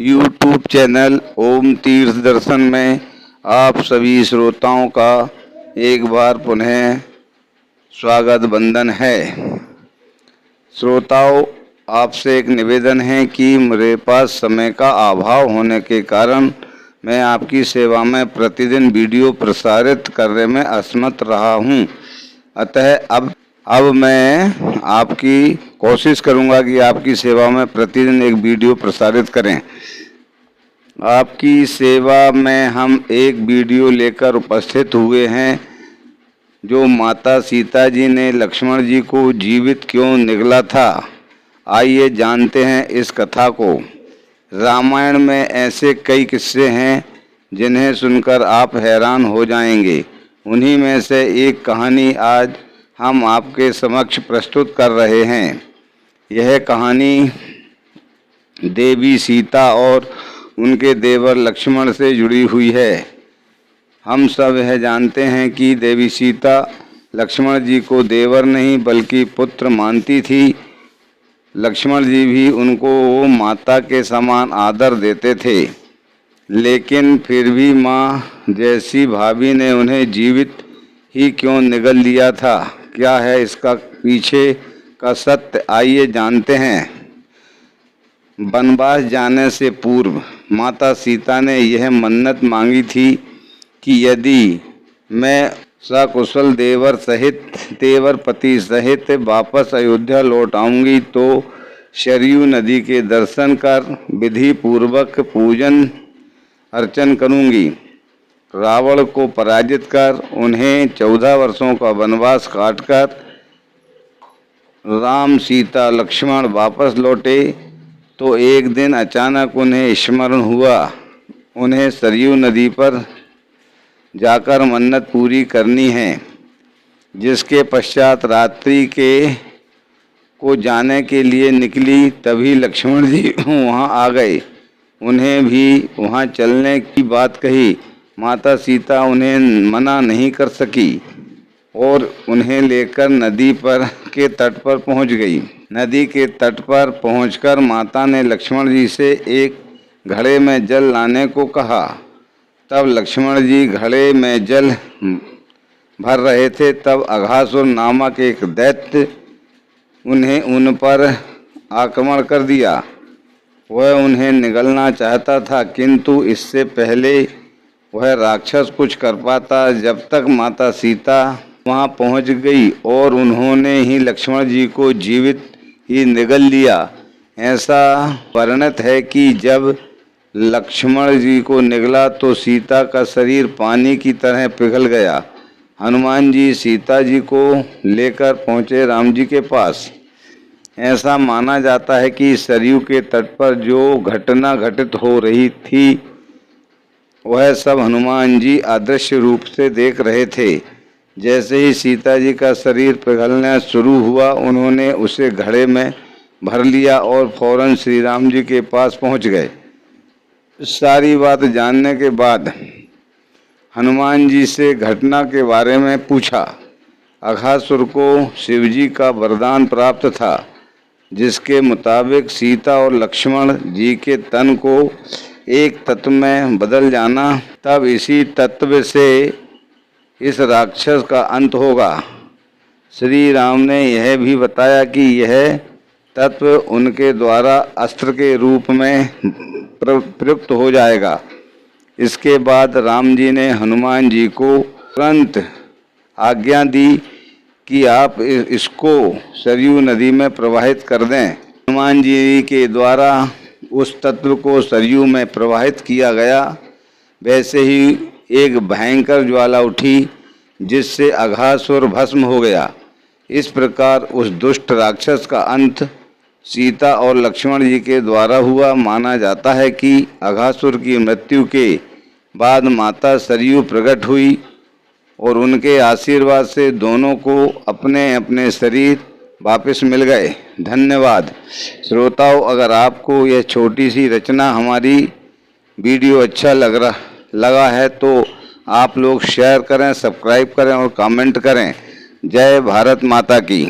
YouTube channel ओम तीर्थ दर्शन में आप सभी श्रोताओं का एक बार पुनः स्वागत वंदन है। श्रोताओं, आपसे एक निवेदन है कि मेरे पास समय का अभाव होने के कारण मैं आपकी सेवा में प्रतिदिन वीडियो प्रसारित करने में असमर्थ रहा हूं। अतः अब मैं आपकी कोशिश करूंगा कि आपकी सेवा में प्रतिदिन एक वीडियो प्रसारित करें। आपकी सेवा में हम एक वीडियो लेकर उपस्थित हुए हैं जो माता सीता जी ने लक्ष्मण जी को जीवित क्यों निगला था। आइए जानते हैं इस कथा को। रामायण में ऐसे कई किस्से हैं जिन्हें सुनकर आप हैरान हो जाएंगे। उन्हीं में से एक कहानी आज हम आपके समक्ष प्रस्तुत कर रहे हैं। यह कहानी देवी सीता और उनके देवर लक्ष्मण से जुड़ी हुई है। हम सब यह जानते हैं कि देवी सीता लक्ष्मण जी को देवर नहीं बल्कि पुत्र मानती थी। लक्ष्मण जी भी उनको माता के समान आदर देते थे, लेकिन फिर भी माँ जैसी भाभी ने उन्हें जीवित ही क्यों निगल लिया था। क्या है इसका पीछे का सत्य, आइए जानते हैं। वनवास जाने से पूर्व माता सीता ने यह मन्नत मांगी थी कि यदि मैं सकुशल देवर पति सहित वापस अयोध्या लौट आऊंगी तो सरयू नदी के दर्शन कर विधि पूर्वक पूजन अर्चन करूंगी। रावण को पराजित कर उन्हें 14 वर्षों का वनवास काटकर राम सीता लक्ष्मण वापस लौटे तो एक दिन अचानक उन्हें स्मरण हुआ उन्हें सरयू नदी पर जाकर मन्नत पूरी करनी है। जिसके पश्चात रात्रि को जाने के लिए निकली, तभी लक्ष्मण जी वहां आ गए। उन्हें भी वहां चलने की बात कही। माता सीता उन्हें मना नहीं कर सकी और उन्हें लेकर नदी के तट पर पहुंच गई। नदी के तट पर पहुंचकर माता ने लक्ष्मण जी से एक घड़े में जल लाने को कहा। तब लक्ष्मण जी घड़े में जल भर रहे थे, तब अघासुर नामक एक दैत्य उन पर आक्रमण कर दिया। वह उन्हें निगलना चाहता था, किंतु इससे पहले वह राक्षस कुछ कर पाता। जब तक माता सीता वहां पहुंच गई और उन्होंने ही लक्ष्मण जी को जीवित ही निगल लिया। ऐसा वर्णित है कि जब लक्ष्मण जी को निगला तो सीता का शरीर पानी की तरह पिघल गया। हनुमान जी सीता जी को लेकर पहुंचे राम जी के पास। ऐसा माना जाता है कि सरयू के तट पर जो घटना घटित हो रही थी वह सब हनुमान जी अदृश्य रूप से देख रहे थे। जैसे ही सीता जी का शरीर पिघलना शुरू हुआ, उन्होंने उसे घड़े में भर लिया और फौरन श्री राम जी के पास पहुंच गए। सारी बात जानने के बाद हनुमान जी से घटना के बारे में पूछा। अघासुर को शिवजी का वरदान प्राप्त था, जिसके मुताबिक सीता और लक्ष्मण जी के तन को एक तत्व में बदल जाना। तब इसी तत्व से इस राक्षस का अंत होगा। श्री राम ने यह भी बताया कि यह तत्व उनके द्वारा अस्त्र के रूप में प्रयुक्त हो जाएगा। इसके बाद राम जी ने हनुमान जी को तुरंत आज्ञा दी कि आप इसको सरयू नदी में प्रवाहित कर दें। हनुमान जी के द्वारा उस तत्व को सरयू में प्रवाहित किया गया। वैसे ही एक भयंकर ज्वाला उठी, जिससे अघासुर भस्म हो गया। इस प्रकार उस दुष्ट राक्षस का अंत सीता और लक्ष्मण जी के द्वारा हुआ। माना जाता है कि अघासुर की मृत्यु के बाद माता सरयू प्रकट हुई और उनके आशीर्वाद से दोनों को अपने अपने शरीर वापस मिल गए। धन्यवाद। श्रोताओं, अगर आपको यह छोटी सी रचना हमारी वीडियो अच्छा लगा है तो आप लोग शेयर करें, सब्सक्राइब करें और कमेंट करें। जय भारत माता की।